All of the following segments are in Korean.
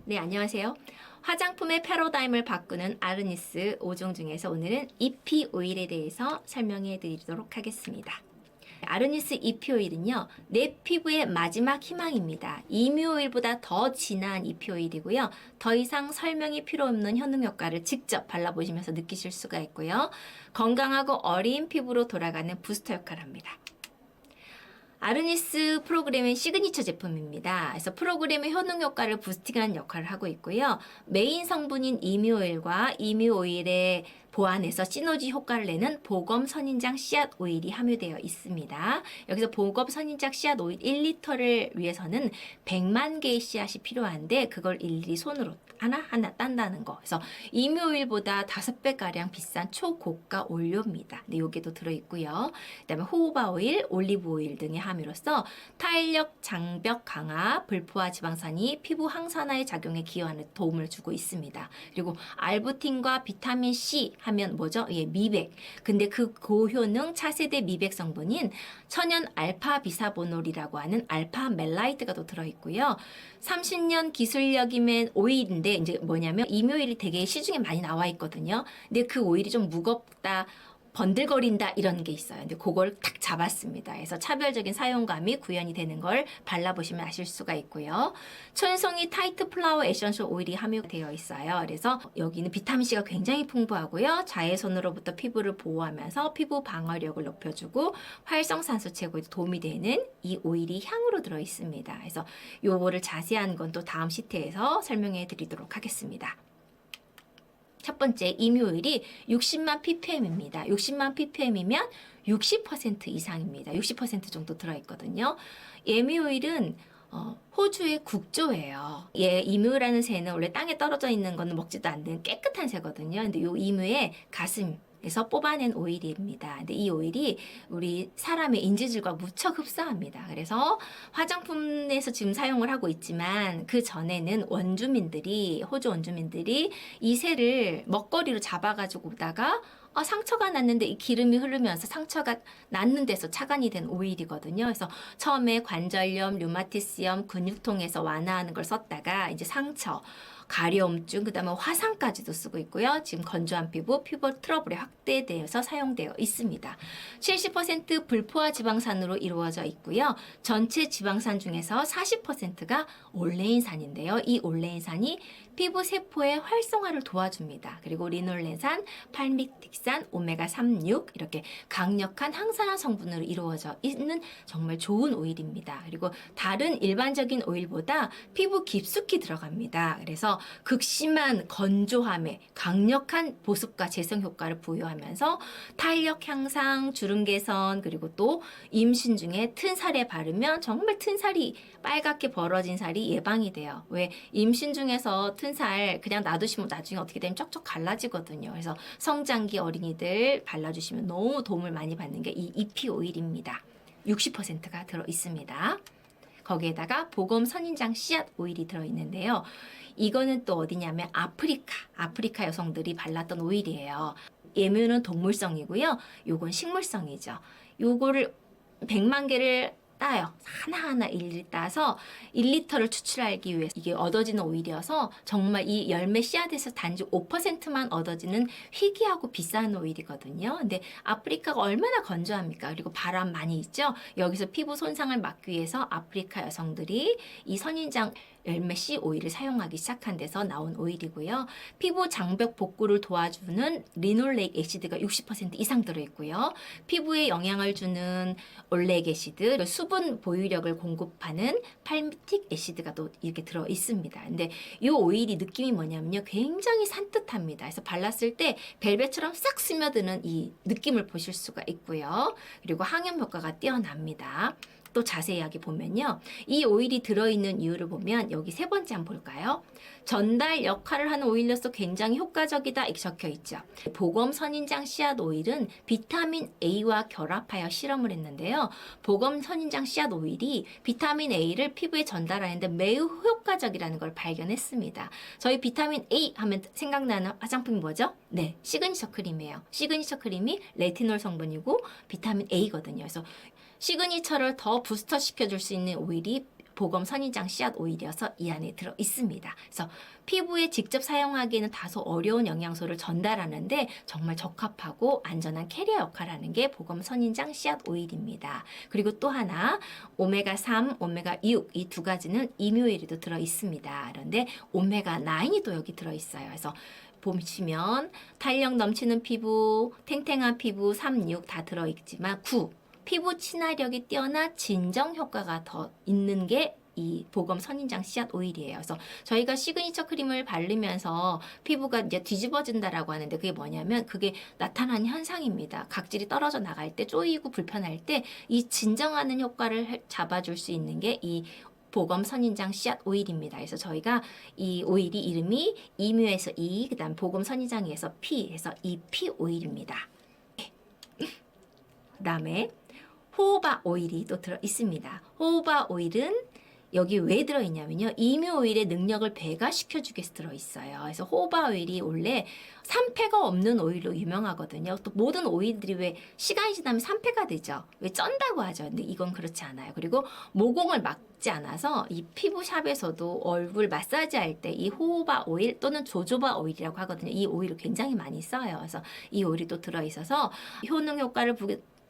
네, 안녕하세요. 화장품의 패러다임을 바꾸는 아르니스 5종 중에서 오늘은 이피 오일에 대해서 설명해 드리도록 하겠습니다. 아르니스 이피 오일은요, 내 피부의 마지막 희망입니다. 이미 오일보다 더 진한 이피 오일이고요. 더 이상 설명이 필요 없는 효능 효과를 직접 발라보시면서 느끼실 수가 있고요. 건강하고 어린 피부로 돌아가는 부스터 역할을 합니다. 아르니스 프로그램의 시그니처 제품입니다. 그래서 프로그램의 효능 효과를 부스팅하는 역할을 하고 있고요. 메인 성분인 이미오일과 이미오일의 보완해서 시너지 효과를 내는 보검 선인장 씨앗 오일이 함유되어 있습니다. 여기서 보검 선인장 씨앗 오일 1리터를 위해서는 100만 개의 씨앗이 필요한데 그걸 일일이 손으로 하나하나 딴다는 거. 그래서 이미오일보다 5배가량 비싼 초고가 원료입니다. 네, 요게도 들어있고요. 그 다음에 호호바 오일, 올리브 오일 등의 함유로써 탄력, 장벽 강화, 불포화 지방산이 피부 항산화의 작용에 기여하는 도움을 주고 있습니다. 그리고 알부틴과 비타민 C 하면 뭐죠? 예, 미백. 근데 그 고효능 차세대 미백 성분인 천연 알파 비사보놀이라고 하는 알파 멜라이트가 또 들어있고요. 30년 기술력임의 오일인데 이제 뭐냐면 이묘일이 되게 시중에 많이 나와 있거든요. 근데 그 오일이 좀 무겁다, 번들거린다 이런 게 있어요. 근데 그걸 딱 잡았습니다. 그래서 차별적인 사용감이 구현이 되는 걸 발라보시면 아실 수가 있고요. 천송이 타이트 플라워 에센셜 오일이 함유되어 있어요. 그래서 여기는 비타민C가 굉장히 풍부하고요. 자외선으로부터 피부를 보호하면서 피부 방어력을 높여주고 활성산소 제거에 도움이 되는 이 오일이 향으로 들어있습니다. 그래서 요거를 자세한 건 또 다음 시트에서 설명해 드리도록 하겠습니다. 첫 번째, 이미오일이 60만 ppm입니다. 60만 ppm이면 60% 이상입니다. 60% 정도 들어있거든요. 이미오일은 호주의 국조예요. 이뮤라는 새는 원래 땅에 떨어져 있는 거는 먹지도 않는 깨끗한 새거든요. 근데 이 이뮤의 가슴에서 뽑아낸 오일입니다. 근데 이 오일이 우리 사람의 인지질과 무척 흡사합니다. 그래서 화장품에서 지금 사용을 하고 있지만 그 전에는 호주 원주민들이 이 새를 먹거리로 잡아가지고 오다가 상처가 났는데 이 기름이 흐르면서 상처가 났는 데서 차관이 된 오일이거든요. 그래서 처음에 관절염, 류마티스염, 근육통에서 완화하는 걸 썼다가 이제 상처, 가려움증, 그 다음에 화상까지도 쓰고 있고요. 지금 건조한 피부 트러블에 확대되어서 사용되어 있습니다. 70% 불포화 지방산으로 이루어져 있고요. 전체 지방산 중에서 40%가 올레인산인데요. 이 올레인산이 피부 세포의 활성화를 도와줍니다. 그리고 리놀렌산, 팔미틱산, 오메가3, 6 이렇게 강력한 항산화 성분으로 이루어져 있는 정말 좋은 오일입니다. 그리고 다른 일반적인 오일보다 피부 깊숙이 들어갑니다. 그래서 극심한 건조함에 강력한 보습과 재생 효과를 부여하면서 탄력 향상, 주름 개선, 그리고 또 임신 중에 튼 살에 바르면 정말 튼 살이 빨갛게 벌어진 살이 예방이 돼요. 왜 임신 중에서 튼 살 그냥 놔두시면 나중에 어떻게 되면 쩍쩍 갈라지거든요. 그래서 성장기 어린이들 발라주시면 너무 도움을 많이 받는 게 이 이피 오일입니다. 60%가 들어 있습니다. 거기에다가 보검 선인장 씨앗 오일이 들어있는데요. 이거는 또 어디냐면 아프리카 여성들이 발랐던 오일이에요. 예뮤는 동물성이고요. 요건 식물성이죠. 요거를 100만 개를 따요. 하나하나 일일이 따서 1리터를 추출하기 위해서 이게 얻어지는 오일이어서 정말 이 열매 씨앗에서 단지 5%만 얻어지는 희귀하고 비싼 오일이거든요. 근데 아프리카가 얼마나 건조합니까? 그리고 바람 많이 있죠? 여기서 피부 손상을 막기 위해서 아프리카 여성들이 이 선인장 열매 씨 오일을 사용하기 시작한 데서 나온 오일이고요. 피부 장벽 복구를 도와주는 리놀레익 애시드가 60% 이상 들어있고요. 피부에 영향을 주는 올레익 애시드, 수분 보유력을 공급하는 팔미틱 애시드가 또 이렇게 들어있습니다. 근데 이 오일이 느낌이 뭐냐면요. 굉장히 산뜻합니다. 그래서 발랐을 때 벨벳처럼 싹 스며드는 이 느낌을 보실 수가 있고요. 그리고 항염 효과가 뛰어납니다. 또 자세히 보면요. 이 오일이 들어있는 이유를 보면 여기 세 번째 한번 볼까요? 전달 역할을 하는 오일로서 굉장히 효과적이다 이렇게 적혀 있죠. 보검 선인장 씨앗 오일은 비타민 A와 결합하여 실험을 했는데요. 보검 선인장 씨앗 오일이 비타민 A를 피부에 전달하는데 매우 효과적이라는 걸 발견했습니다. 저희 비타민 A 하면 생각나는 화장품이 뭐죠? 네, 시그니처 크림이에요. 시그니처 크림이 레티놀 성분이고 비타민 A거든요. 그래서 시그니처를 더 부스터 시켜줄 수 있는 오일이 보검 선인장 씨앗 오일이어서 이 안에 들어 있습니다. 그래서 피부에 직접 사용하기에는 다소 어려운 영양소를 전달하는데 정말 적합하고 안전한 캐리어 역할을 하는 게 보검 선인장 씨앗 오일입니다. 그리고 또 하나 오메가3, 오메가6 이 두 가지는 이뮤오일에도 들어 있습니다. 그런데 오메가9이 또 여기 들어 있어요. 그래서 보시면 탄력 넘치는 피부, 탱탱한 피부 3, 6 다 들어 있지만 9 피부 친화력이 뛰어나 진정 효과가 더 있는 게 이 보검 선인장 씨앗 오일이에요. 그래서 저희가 시그니처 크림을 바르면서 피부가 이제 뒤집어진다라고 하는데 그게 뭐냐면 그게 나타나는 현상입니다. 각질이 떨어져 나갈 때 쪼이고 불편할 때 이 진정하는 효과를 잡아줄 수 있는 게 이 보검 선인장 씨앗 오일입니다. 그래서 저희가 이 오일이 이름이 이뮤에서 이, 그다음 보검 선인장에서 P 해서 이 P 오일입니다. 그다음에 호호바 오일이 또 들어 있습니다. 호호바 오일은 여기 왜 들어있냐면요. 이뮤 오일의 능력을 배가시켜주기 위해서 들어있어요. 그래서 호호바 오일이 원래 산패가 없는 오일로 유명하거든요. 또 모든 오일들이 왜 시간이 지나면 산패가 되죠. 왜 쩐다고 하죠. 근데 이건 그렇지 않아요. 그리고 모공을 막지 않아서 이 피부샵에서도 얼굴 마사지 할 때 이 호호바 오일 또는 조조바 오일이라고 하거든요. 이 오일을 굉장히 많이 써요. 그래서 이 오일이 또 들어있어서 효능 효과를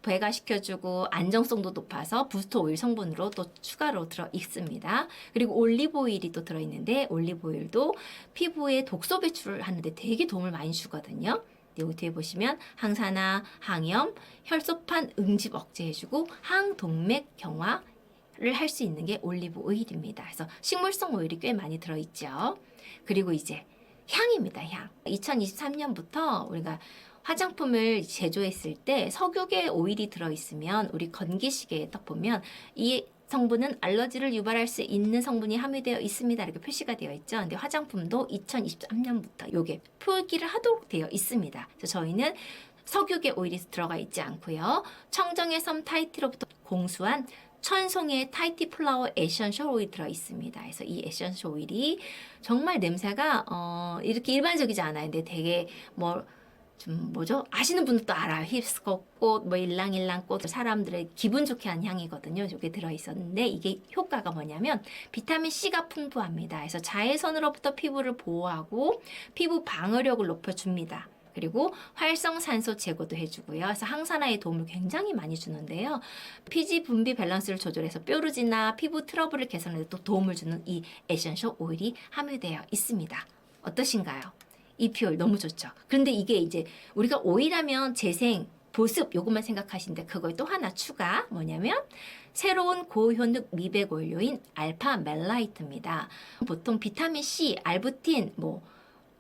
배가시켜주고 안정성도 높아서 부스터 오일 성분으로 또 추가로 들어 있습니다. 그리고 올리브 오일이 또 들어있는데 올리브 오일도 피부에 독소 배출을 하는데 되게 도움을 많이 주거든요. 여기 뒤에 보시면 항산화, 항염, 혈소판 응집 억제해주고 항동맥 경화를 할 수 있는 게 올리브 오일입니다. 그래서 식물성 오일이 꽤 많이 들어있죠. 그리고 이제 향입니다. 향. 2023년부터 우리가 화장품을 제조했을 때 석유계 오일이 들어있으면 우리 건기시계에 딱 보면 이 성분은 알러지를 유발할 수 있는 성분이 함유되어 있습니다. 이렇게 표시가 되어 있죠. 근데 화장품도 2023년부터 이게 표기를 하도록 되어 있습니다. 그래서 저희는 석유계 오일이 들어가 있지 않고요. 청정의 섬 타이티로부터 공수한 천송의 타이티 플라워 에센셜 오일이 들어 있습니다. 그래서 이 에센셜 오일이 정말 냄새가 이렇게 일반적이지 않아요. 근데 되게 좀 아시는 분들도 알아요. 힙스커 꽃, 일랑일랑 꽃 사람들의 기분 좋게 하는 향이거든요. 이게 들어있었는데 이게 효과가 뭐냐면 비타민 C가 풍부합니다. 그래서 자외선으로부터 피부를 보호하고 피부 방어력을 높여줍니다. 그리고 활성산소 제거도 해주고요. 그래서 항산화에 도움을 굉장히 많이 주는데요. 피지 분비 밸런스를 조절해서 뾰루지나 피부 트러블을 개선하는 데 또 도움을 주는 이 에센셜 오일이 함유되어 있습니다. 어떠신가요? 이 피올 너무 좋죠. 그런데 이게 이제 우리가 오일하면 재생, 보습 요것만 생각하시는데 그거에 또 하나 추가 뭐냐면 새로운 고효능 미백 원료인 알파 멜라이트입니다. 보통 비타민 C, 알부틴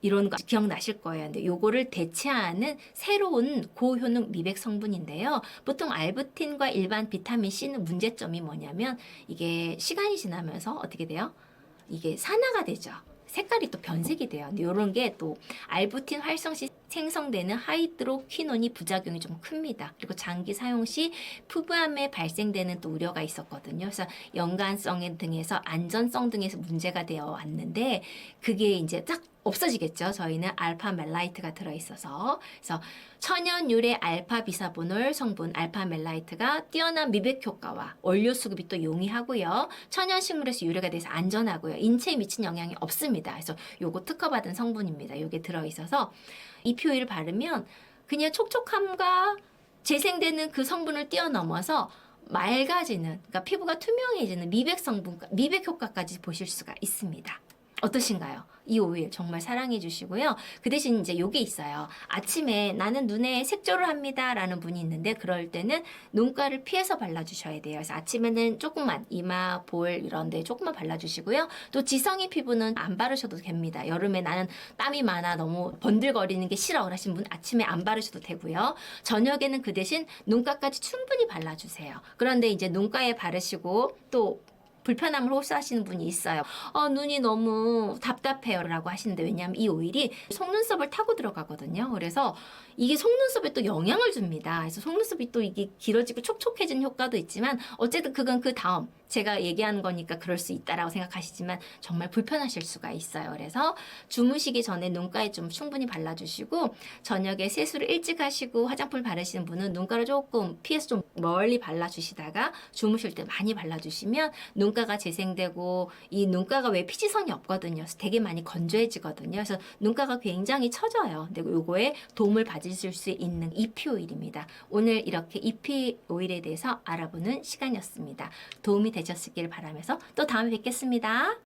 이런 거 기억나실 거예요. 근데 요거를 대체하는 새로운 고효능 미백 성분인데요. 보통 알부틴과 일반 비타민 C는 문제점이 뭐냐면 이게 시간이 지나면서 어떻게 돼요? 이게 산화가 되죠. 색깔이 또 변색이 돼요. 근데 이런 게 또 알부틴 활성 시 생성되는 하이드로퀴논이 부작용이 좀 큽니다. 그리고 장기 사용 시 피부암에 발생되는 또 우려가 있었거든요. 그래서 연관성 등에서 안전성 등에서 문제가 되어 왔는데 그게 이제 딱 없어지겠죠. 저희는 알파 멜라이트가 들어있어서. 그래서 천연 유래 알파 비사보놀 성분 알파 멜라이트가 뛰어난 미백 효과와 원료 수급이 또 용이하고요. 천연 식물에서 유래가 돼서 안전하고요. 인체에 미친 영향이 없습니다. 그래서 요거 특허받은 성분입니다. 요게 들어있어서 이 피오일을 바르면 그냥 촉촉함과 재생되는 그 성분을 뛰어넘어서 맑아지는, 그러니까 피부가 투명해지는 미백 성분, 미백 효과까지 보실 수가 있습니다. 어떠신가요? 이 오일 정말 사랑해 주시고요. 그 대신 이제 요게 있어요. 아침에 나는 눈에 색조를 합니다 라는 분이 있는데 그럴 때는 눈가를 피해서 발라주셔야 돼요. 그래서 아침에는 조금만 이마, 볼 이런 데 조금만 발라주시고요. 또 지성이 피부는 안 바르셔도 됩니다. 여름에 나는 땀이 많아 너무 번들거리는 게 싫어 하신 분 아침에 안 바르셔도 되고요. 저녁에는 그 대신 눈가까지 충분히 발라주세요. 그런데 이제 눈가에 바르시고 또 불편함을 호소하시는 분이 있어요. 눈이 너무 답답해요 라고 하시는데 왜냐하면 이 오일이 속눈썹을 타고 들어가거든요. 그래서 이게 속눈썹에 또 영향을 줍니다. 그래서 속눈썹이 또 이게 길어지고 촉촉해지는 효과도 있지만 어쨌든 그건 그 다음 제가 얘기하는 거니까 그럴 수 있다라고 생각하시지만 정말 불편하실 수가 있어요. 그래서 주무시기 전에 눈가에 좀 충분히 발라주시고 저녁에 세수를 일찍 하시고 화장품을 바르시는 분은 눈가를 조금 피해서 좀 멀리 발라주시다가 주무실 때 많이 발라주시면 눈 눈가가 재생되고 이 눈가가 왜 피지선이 없거든요. 그래서 되게 많이 건조해지거든요. 그래서 눈가가 굉장히 처져요. 근데 요거에 도움을 받으실 수 있는 이피 오일입니다. 오늘 이렇게 이피 오일에 대해서 알아보는 시간이었습니다. 도움이 되셨길 바라면서 또 다음에 뵙겠습니다.